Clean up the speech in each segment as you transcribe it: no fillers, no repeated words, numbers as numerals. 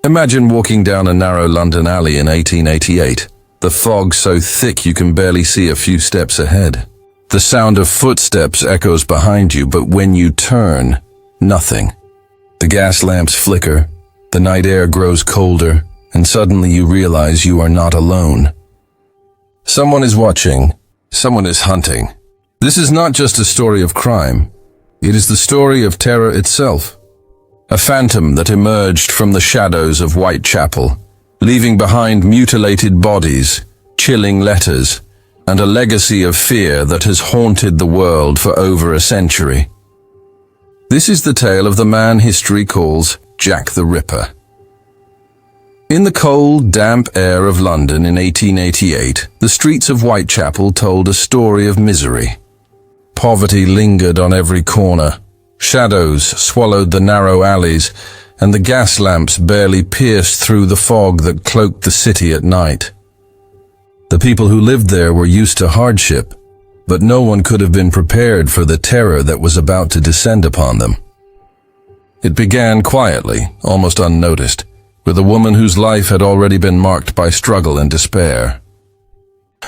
Imagine walking down a narrow London alley in 1888. The fog so thick you can barely see a few steps ahead. The sound of footsteps echoes behind you, but when you turn, nothing. The gas lamps flicker, the night air grows colder, and suddenly you realize you are not alone. Someone is watching, someone is hunting. This is not just a story of crime. It is the story of terror itself. A phantom that emerged from the shadows of Whitechapel, leaving behind mutilated bodies, chilling letters, and a legacy of fear that has haunted the world for over a century. This is the tale of the man history calls Jack the Ripper. In the cold, damp air of London in 1888, the streets of Whitechapel told a story of misery. Poverty lingered on every corner. Shadows swallowed the narrow alleys, and the gas lamps barely pierced through the fog that cloaked the city at night. The people who lived there were used to hardship, but no one could have been prepared for the terror that was about to descend upon them. It began quietly, almost unnoticed, with a woman whose life had already been marked by struggle and despair.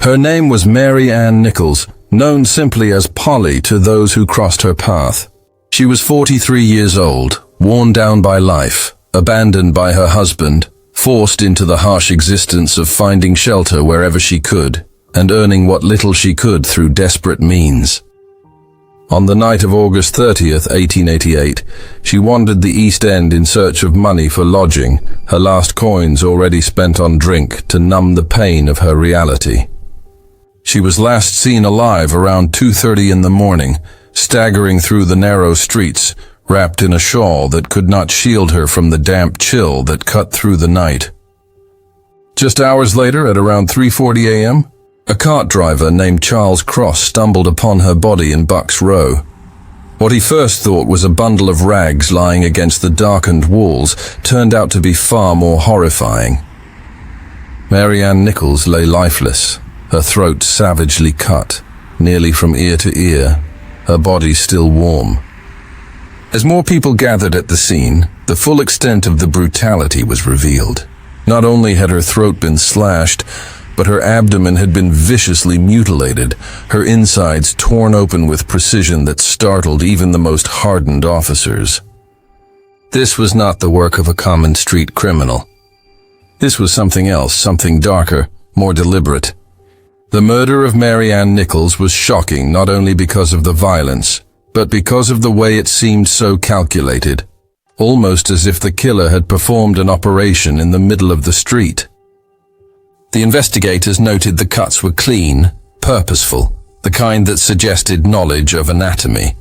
Her name was Mary Ann Nichols, known simply as Polly to those who crossed her path. She was 43 years old, worn down by life, abandoned by her husband, forced into the harsh existence of finding shelter wherever she could, and earning what little she could through desperate means. On the night of August 30th, 1888, she wandered the East End in search of money for lodging, her last coins already spent on drink to numb the pain of her reality. She was last seen alive around 2:30 in the morning, staggering through the narrow streets, wrapped in a shawl that could not shield her from the damp chill that cut through the night. Just hours later, at around 3:40 a.m., a cart driver named Charles Cross stumbled upon her body in Bucks Row. What he first thought was a bundle of rags lying against the darkened walls turned out to be far more horrifying. Mary Ann Nichols lay lifeless, her throat savagely cut, nearly from ear to ear, her body still warm. As more people gathered at the scene, the full extent of the brutality was revealed. Not only had her throat been slashed, but her abdomen had been viciously mutilated, her insides torn open with precision that startled even the most hardened officers. This was not the work of a common street criminal. This was something else, something darker, more deliberate. The murder of Mary Ann Nichols was shocking not only because of the violence, but because of the way it seemed so calculated, almost as if the killer had performed an operation in the middle of the street. The investigators noted the cuts were clean, purposeful, the kind that suggested knowledge of anatomy.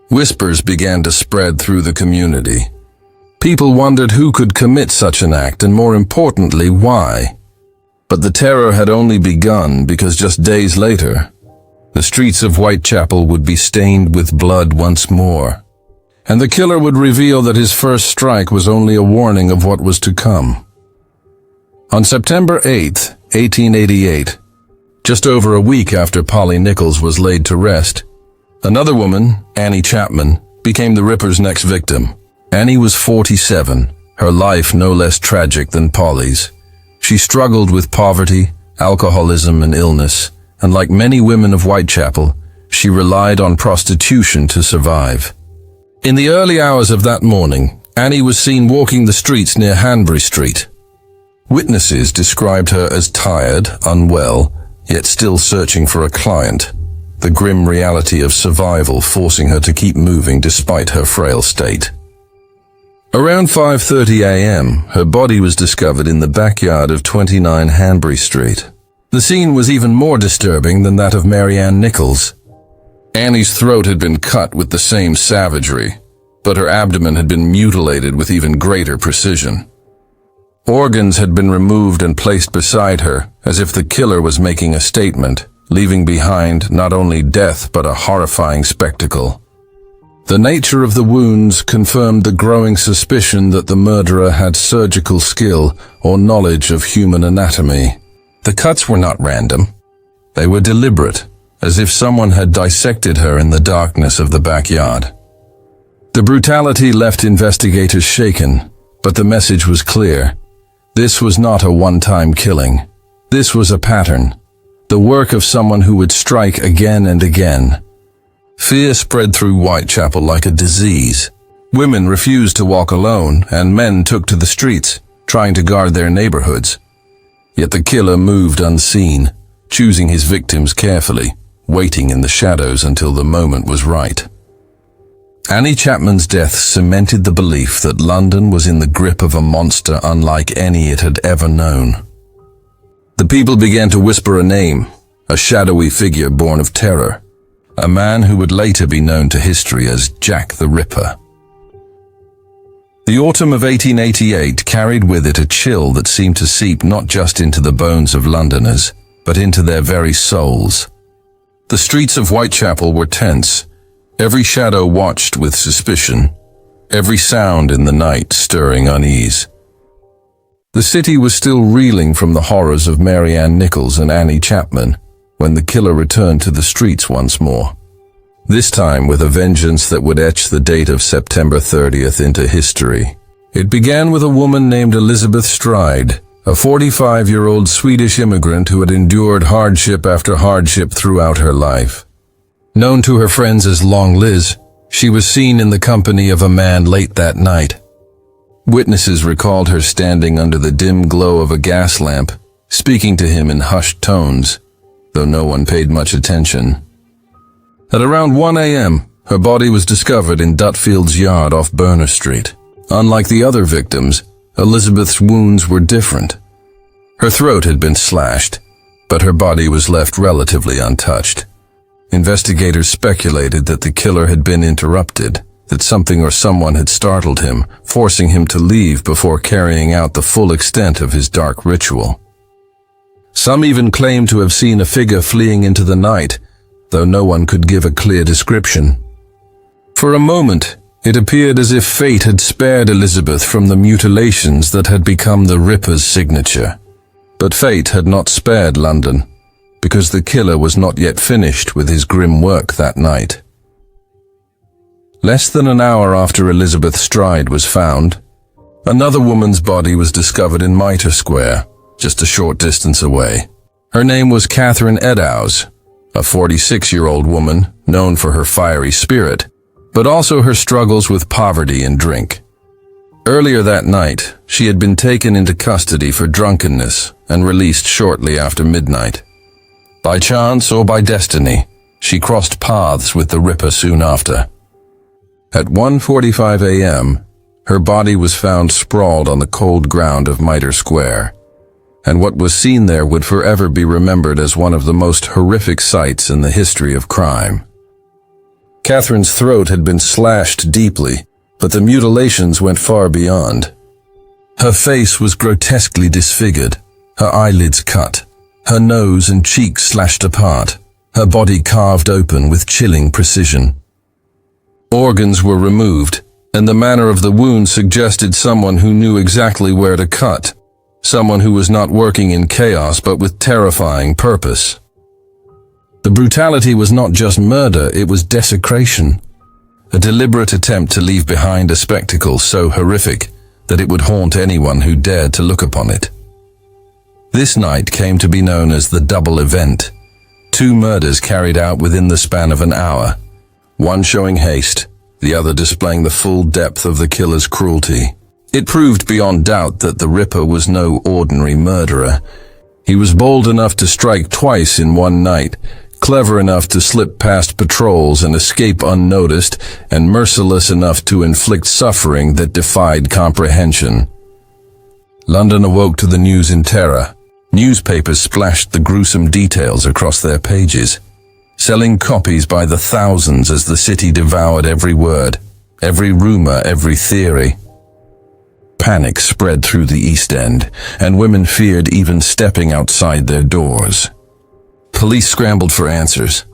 Whispers began to spread through the community. People wondered who could commit such an act and, more importantly, why. But the terror had only begun because just days later, the streets of Whitechapel would be stained with blood once more, and the killer would reveal that his first strike was only a warning of what was to come. On September 8, 1888, just over a week after Polly Nichols was laid to rest, another woman, Annie Chapman, became the Ripper's next victim. Annie was 47, her life no less tragic than Polly's. She struggled with poverty, alcoholism, and illness, and like many women of Whitechapel, she relied on prostitution to survive. In the early hours of that morning, Annie was seen walking the streets near Hanbury Street. Witnesses described her as tired, unwell, yet still searching for a client, the grim reality of survival forcing her to keep moving despite her frail state. Around 5:30 a.m., her body was discovered in the backyard of 29 Hanbury Street. The scene was even more disturbing than that of Mary Ann Nichols. Annie's throat had been cut with the same savagery, but her abdomen had been mutilated with even greater precision. Organs had been removed and placed beside her, as if the killer was making a statement, leaving behind not only death but a horrifying spectacle. The nature of the wounds confirmed the growing suspicion that the murderer had surgical skill or knowledge of human anatomy. The cuts were not random. They were deliberate, as if someone had dissected her in the darkness of the backyard. The brutality left investigators shaken. But the message was clear. This was not a one-time killing. This was a pattern, the work of someone who would strike again and again. Fear spread through Whitechapel like a disease. Women refused to walk alone, and men took to the streets, trying to guard their neighborhoods. Yet the killer moved unseen, choosing his victims carefully, waiting in the shadows until the moment was right. Annie Chapman's death cemented the belief that London was in the grip of a monster unlike any it had ever known. The people began to whisper a name, a shadowy figure born of terror, a man who would later be known to history as Jack the Ripper. The autumn of 1888 carried with it a chill that seemed to seep not just into the bones of Londoners, but into their very souls. The streets of Whitechapel were tense, every shadow watched with suspicion, every sound in the night stirring unease. The city was still reeling from the horrors of Mary Ann Nichols and Annie Chapman when the killer returned to the streets once more. This time with a vengeance that would etch the date of September 30th into history. It began with a woman named Elizabeth Stride, a 45-year-old Swedish immigrant who had endured hardship after hardship throughout her life. Known to her friends as Long Liz, she was seen in the company of a man late that night. Witnesses recalled her standing under the dim glow of a gas lamp, speaking to him in hushed tones, though no one paid much attention. At around 1 a.m., her body was discovered in Dutfield's yard off Berner Street. Unlike the other victims, Elizabeth's wounds were different. Her throat had been slashed, but her body was left relatively untouched. Investigators speculated that the killer had been interrupted, that something or someone had startled him, forcing him to leave before carrying out the full extent of his dark ritual. Some even claimed to have seen a figure fleeing into the night, though no one could give a clear description. For a moment, it appeared as if fate had spared Elizabeth from the mutilations that had become the Ripper's signature. But fate had not spared London, because the killer was not yet finished with his grim work that night. Less than an hour after Elizabeth Stride was found, another woman's body was discovered in Mitre Square, just a short distance away. Her name was Catherine Eddowes, a 46-year-old woman known for her fiery spirit, but also her struggles with poverty and drink. Earlier that night, she had been taken into custody for drunkenness and released shortly after midnight. By chance or by destiny, she crossed paths with the Ripper soon after. At 1:45 a.m., her body was found sprawled on the cold ground of Mitre Square, and what was seen there would forever be remembered as one of the most horrific sights in the history of crime. Catherine's throat had been slashed deeply, but the mutilations went far beyond. Her face was grotesquely disfigured, her eyelids cut, her nose and cheeks slashed apart, her body carved open with chilling precision. Organs were removed, and the manner of the wound suggested someone who knew exactly where to cut, someone who was not working in chaos but with terrifying purpose. The brutality was not just murder, it was desecration, a deliberate attempt to leave behind a spectacle so horrific that it would haunt anyone who dared to look upon it. This night came to be known as the double event, 2 murders carried out within the span of an hour, one showing haste, the other displaying the full depth of the killer's cruelty. It proved beyond doubt that the Ripper was no ordinary murderer. He was bold enough to strike twice in one night, clever enough to slip past patrols and escape unnoticed, and merciless enough to inflict suffering that defied comprehension. London awoke to the news in terror. Newspapers splashed the gruesome details across their pages, selling copies by the thousands as the city devoured every word, every rumor, every theory. Panic spread through the East End, and women feared even stepping outside their doors. Police scrambled for answers,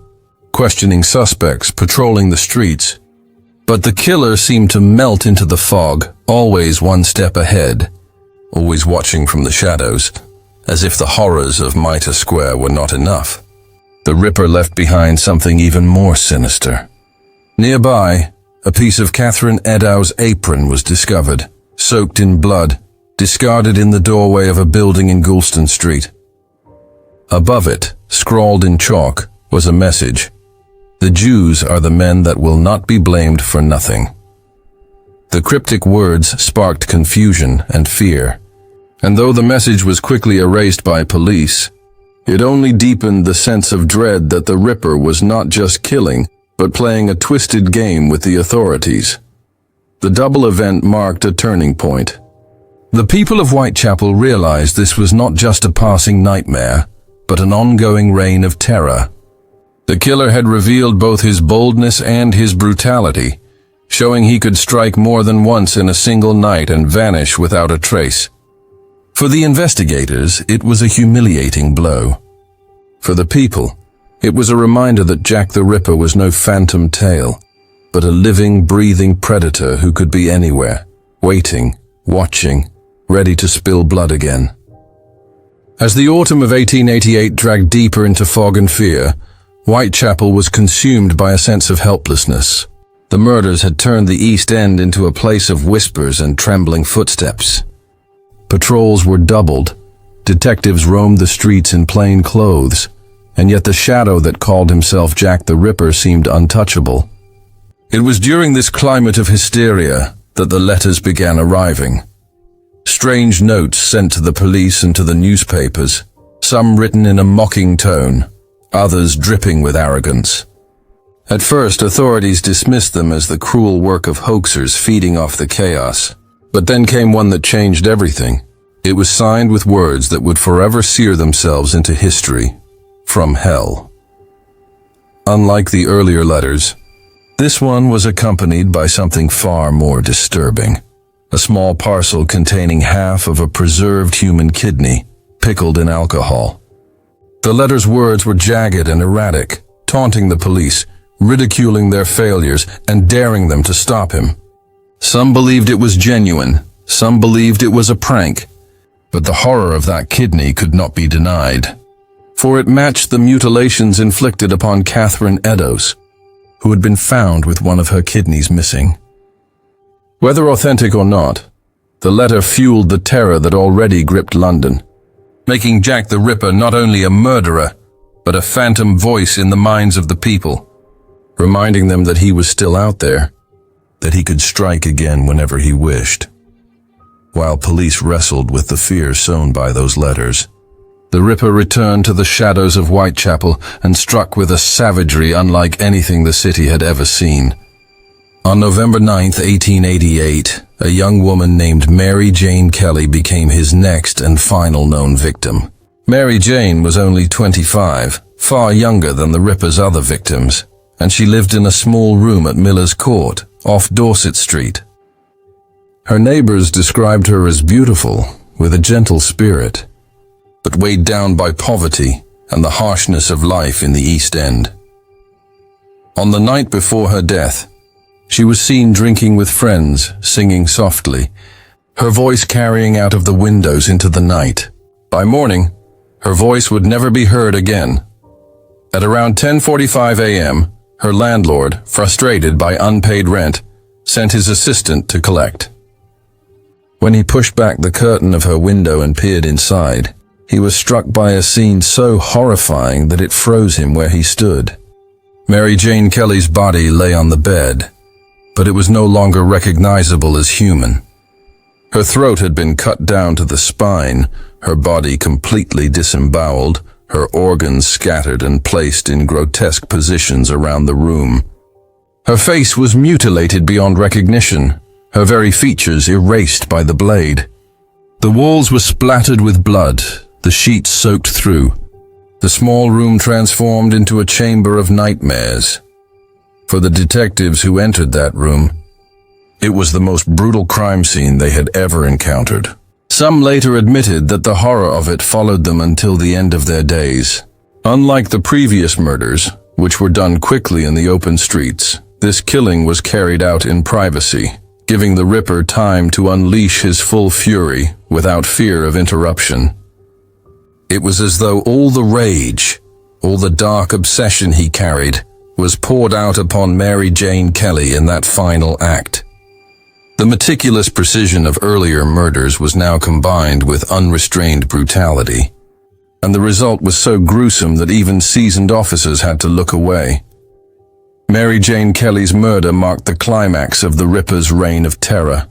questioning suspects, patrolling the streets. But the killer seemed to melt into the fog, always one step ahead, always watching from the shadows, as if the horrors of Mitre Square were not enough. The Ripper left behind something even more sinister. Nearby, a piece of Catherine Eddowes' apron was discovered, soaked in blood, discarded in the doorway of a building in Goulston Street. Above it, scrawled in chalk, was a message: "The Jews are the men that will not be blamed for nothing." The cryptic words sparked confusion and fear, and though the message was quickly erased by police, it only deepened the sense of dread that the Ripper was not just killing, but playing a twisted game with the authorities. The double event marked a turning point. The people of Whitechapel realized this was not just a passing nightmare, but an ongoing reign of terror. The killer had revealed both his boldness and his brutality, showing he could strike more than once in a single night and vanish without a trace. For the investigators, it was a humiliating blow. For the people, it was a reminder that Jack the Ripper was no phantom tale, but a living, breathing predator who could be anywhere, waiting, watching, ready to spill blood again. As the autumn of 1888 dragged deeper into fog and fear, Whitechapel was consumed by a sense of helplessness. The murders had turned the East End into a place of whispers and trembling footsteps. Patrols were doubled, detectives roamed the streets in plain clothes, and yet the shadow that called himself Jack the Ripper seemed untouchable. It was during this climate of hysteria that the letters began arriving. Strange notes sent to the police and to the newspapers, some written in a mocking tone, others dripping with arrogance. At first, authorities dismissed them as the cruel work of hoaxers feeding off the chaos. But then came one that changed everything. It was signed with words that would forever sear themselves into history. From hell. Unlike the earlier letters, this one was accompanied by something far more disturbing. A small parcel containing half of a preserved human kidney, pickled in alcohol. The letter's words were jagged and erratic, taunting the police, ridiculing their failures, and daring them to stop him. Some believed it was genuine, some believed it was a prank, but the horror of that kidney could not be denied, for it matched the mutilations inflicted upon Catherine Eddowes, who had been found with one of her kidneys missing. Whether authentic or not, the letter fueled the terror that already gripped London, making Jack the Ripper not only a murderer, but a phantom voice in the minds of the people, reminding them that he was still out there, that he could strike again whenever he wished. While police wrestled with the fear sown by those letters, the Ripper returned to the shadows of Whitechapel and struck with a savagery unlike anything the city had ever seen. On November 9, 1888, a young woman named Mary Jane Kelly became his next and final known victim. Mary Jane was only 25, far younger than the Ripper's other victims, and she lived in a small room at Miller's Court, off Dorset Street. Her neighbors described her as beautiful, with a gentle spirit, but weighed down by poverty and the harshness of life in the East End. On the night before her death, she was seen drinking with friends, singing softly, her voice carrying out of the windows into the night. By morning, her voice would never be heard again. At around 10:45 a.m., her landlord, frustrated by unpaid rent, sent his assistant to collect. When he pushed back the curtain of her window and peered inside, he was struck by a scene so horrifying that it froze him where he stood. Mary Jane Kelly's body lay on the bed, but it was no longer recognizable as human. Her throat had been cut down to the spine, her body completely disemboweled, her organs scattered and placed in grotesque positions around the room. Her face was mutilated beyond recognition, her very features erased by the blade. The walls were splattered with blood, the sheets soaked through, the small room transformed into a chamber of nightmares. For the detectives who entered that room, it was the most brutal crime scene they had ever encountered. Some later admitted that the horror of it followed them until the end of their days. Unlike the previous murders, which were done quickly in the open streets, this killing was carried out in privacy, giving the Ripper time to unleash his full fury without fear of interruption. It was as though all the rage, all the dark obsession he carried, was poured out upon Mary Jane Kelly in that final act. The meticulous precision of earlier murders was now combined with unrestrained brutality, and the result was so gruesome that even seasoned officers had to look away. Mary Jane Kelly's murder marked the climax of the Ripper's reign of terror.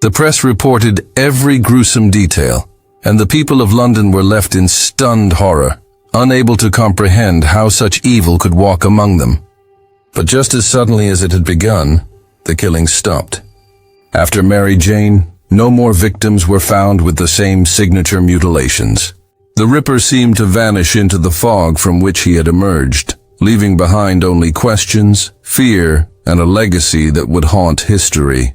The press reported every gruesome detail, and the people of London were left in stunned horror, unable to comprehend how such evil could walk among them. But just as suddenly as it had begun, the killings stopped. After Mary Jane, no more victims were found with the same signature mutilations. The Ripper seemed to vanish into the fog from which he had emerged, leaving behind only questions, fear, and a legacy that would haunt history.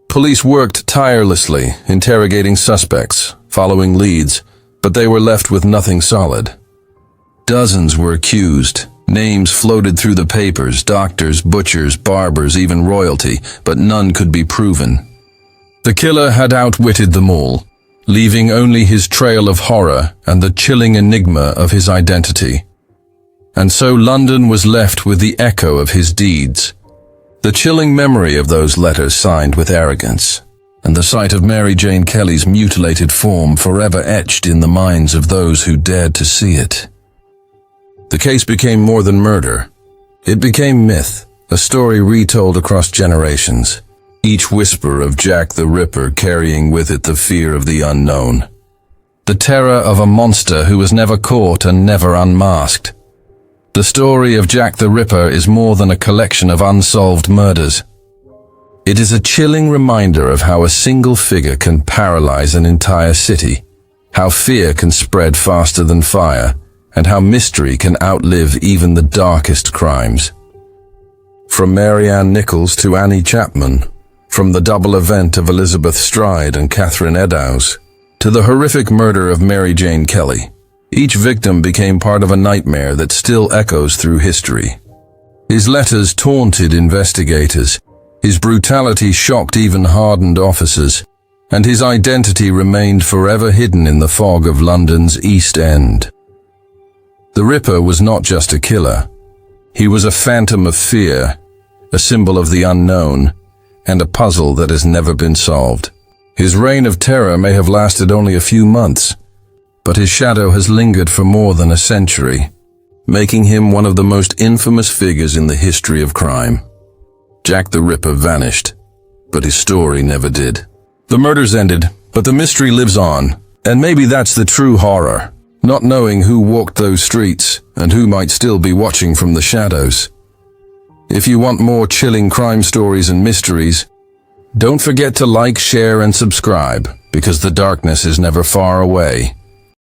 Police worked tirelessly, interrogating suspects, following leads, but they were left with nothing solid. Dozens were accused. Names floated through the papers, doctors, butchers, barbers, even royalty, but none could be proven. The killer had outwitted them all, leaving only his trail of horror and the chilling enigma of his identity. And so London was left with the echo of his deeds, the chilling memory of those letters signed with arrogance, and the sight of Mary Jane Kelly's mutilated form forever etched in the minds of those who dared to see it. The case became more than murder. It became myth, a story retold across generations, each whisper of Jack the Ripper carrying with it the fear of the unknown, the terror of a monster who was never caught and never unmasked. The story of Jack the Ripper is more than a collection of unsolved murders. It is a chilling reminder of how a single figure can paralyze an entire city, how fear can spread faster than fire, and how mystery can outlive even the darkest crimes. From Mary Ann Nichols to Annie Chapman, from the double event of Elizabeth Stride and Catherine Eddowes, to the horrific murder of Mary Jane Kelly, each victim became part of a nightmare that still echoes through history. His letters taunted investigators, his brutality shocked even hardened officers, and his identity remained forever hidden in the fog of London's East End. The Ripper was not just a killer. He was a phantom of fear, a symbol of the unknown, and a puzzle that has never been solved. His reign of terror may have lasted only a few months, but his shadow has lingered for more than a century, making him one of the most infamous figures in the history of crime. Jack the Ripper vanished, but his story never did. The murders ended, but the mystery lives on, and maybe that's the true horror. Not knowing who walked those streets and who might still be watching from the shadows. If you want more chilling crime stories and mysteries, don't forget to like, share, and subscribe, because the darkness is never far away.